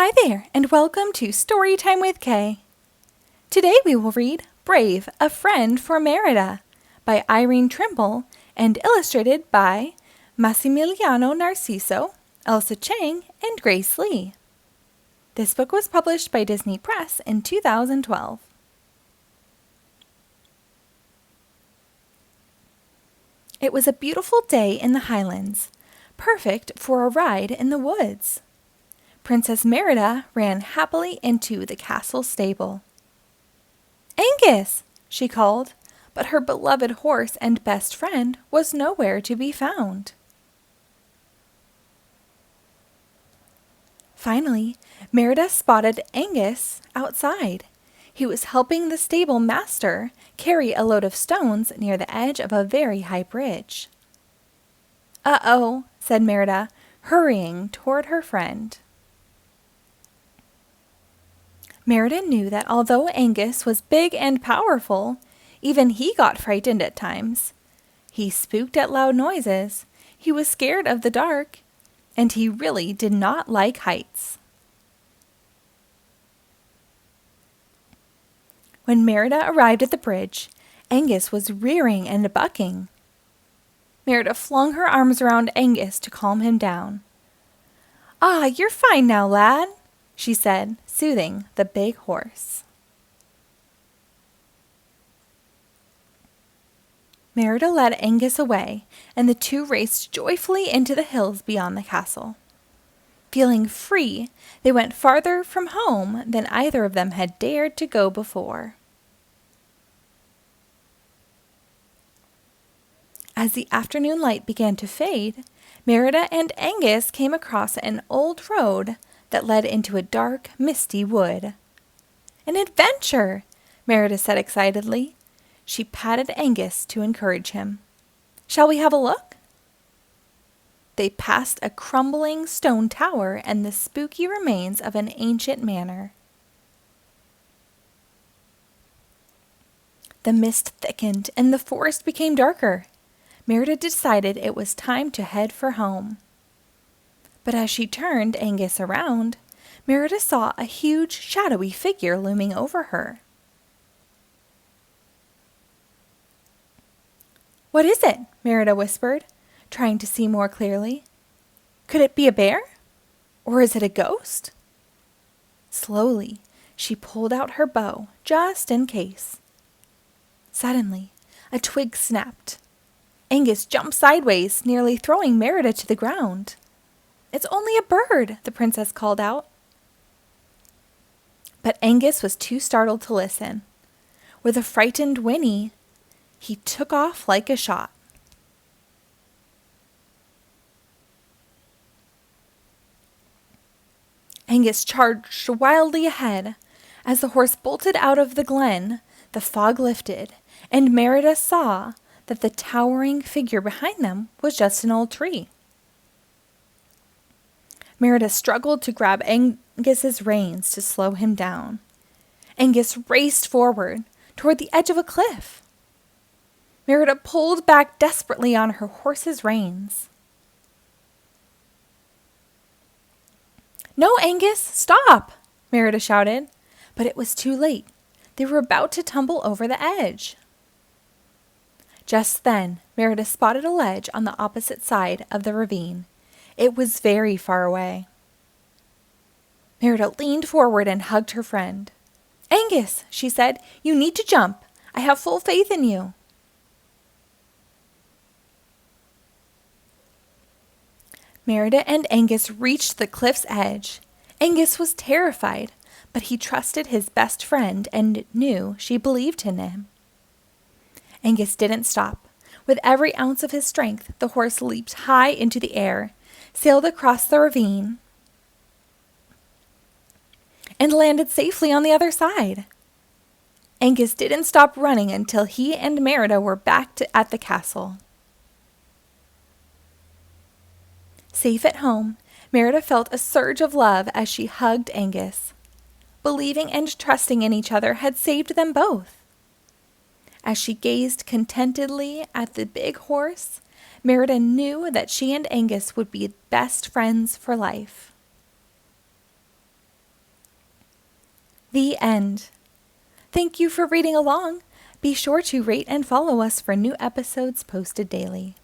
Hi there, and welcome to Storytime with Kay. Today we will read Brave, A Friend for Merida by Irene Trimble and illustrated by Massimiliano Narciso, Elsa Chang, and Grace Lee. This book was published by Disney Press in 2012. It was a beautiful day in the Highlands, perfect for a ride in the woods. Princess Merida ran happily into the castle stable. "Angus!" she called, but her beloved horse and best friend was nowhere to be found. Finally, Merida spotted Angus outside. He was helping the stable master carry a load of stones near the edge of a very high bridge. "Uh-oh," said Merida, hurrying toward her friend. Merida knew that although Angus was big and powerful, even he got frightened at times. He spooked at loud noises, he was scared of the dark, and he really did not like heights. When Merida arrived at the bridge, Angus was rearing and bucking. Merida flung her arms around Angus to calm him down. "Ah, you're fine now, lad," she said, soothing the big horse. Merida led Angus away, and the two raced joyfully into the hills beyond the castle. Feeling free, they went farther from home than either of them had dared to go before. As the afternoon light began to fade, Merida and Angus came across an old road that led into a dark, misty wood. "An adventure!" Merida said excitedly. She patted Angus to encourage him. "Shall we have a look?" They passed a crumbling stone tower and the spooky remains of an ancient manor. The mist thickened and the forest became darker. Merida decided it was time to head for home. But as she turned Angus around, Merida saw a huge, shadowy figure looming over her. "What is it?" Merida whispered, trying to see more clearly. "Could it be a bear? Or is it a ghost?" Slowly, she pulled out her bow, just in case. Suddenly, a twig snapped. Angus jumped sideways, nearly throwing Merida to the ground. "It's only a bird," the princess called out. But Angus was too startled to listen. With a frightened whinny, he took off like a shot. Angus charged wildly ahead. As the horse bolted out of the glen, the fog lifted, and Merida saw that the towering figure behind them was just an old tree. Merida struggled to grab Angus's reins to slow him down. Angus raced forward, toward the edge of a cliff. Merida pulled back desperately on her horse's reins. "No, Angus, stop!" Merida shouted, but it was too late. They were about to tumble over the edge. Just then, Merida spotted a ledge on the opposite side of the ravine. It was very far away. Merida leaned forward and hugged her friend. "Angus," she said, "you need to jump. I have full faith in you." Merida and Angus reached the cliff's edge. Angus was terrified, but he trusted his best friend and knew she believed in him. Angus didn't stop. With every ounce of his strength, the horse leaped high into the air, sailed across the ravine, and landed safely on the other side. Angus didn't stop running until he and Merida were back at the castle. Safe at home, Merida felt a surge of love as she hugged Angus. Believing and trusting in each other had saved them both. As she gazed contentedly at the big horse, Merida knew that she and Angus would be best friends for life. The end. Thank you for reading along. Be sure to rate and follow us for new episodes posted daily.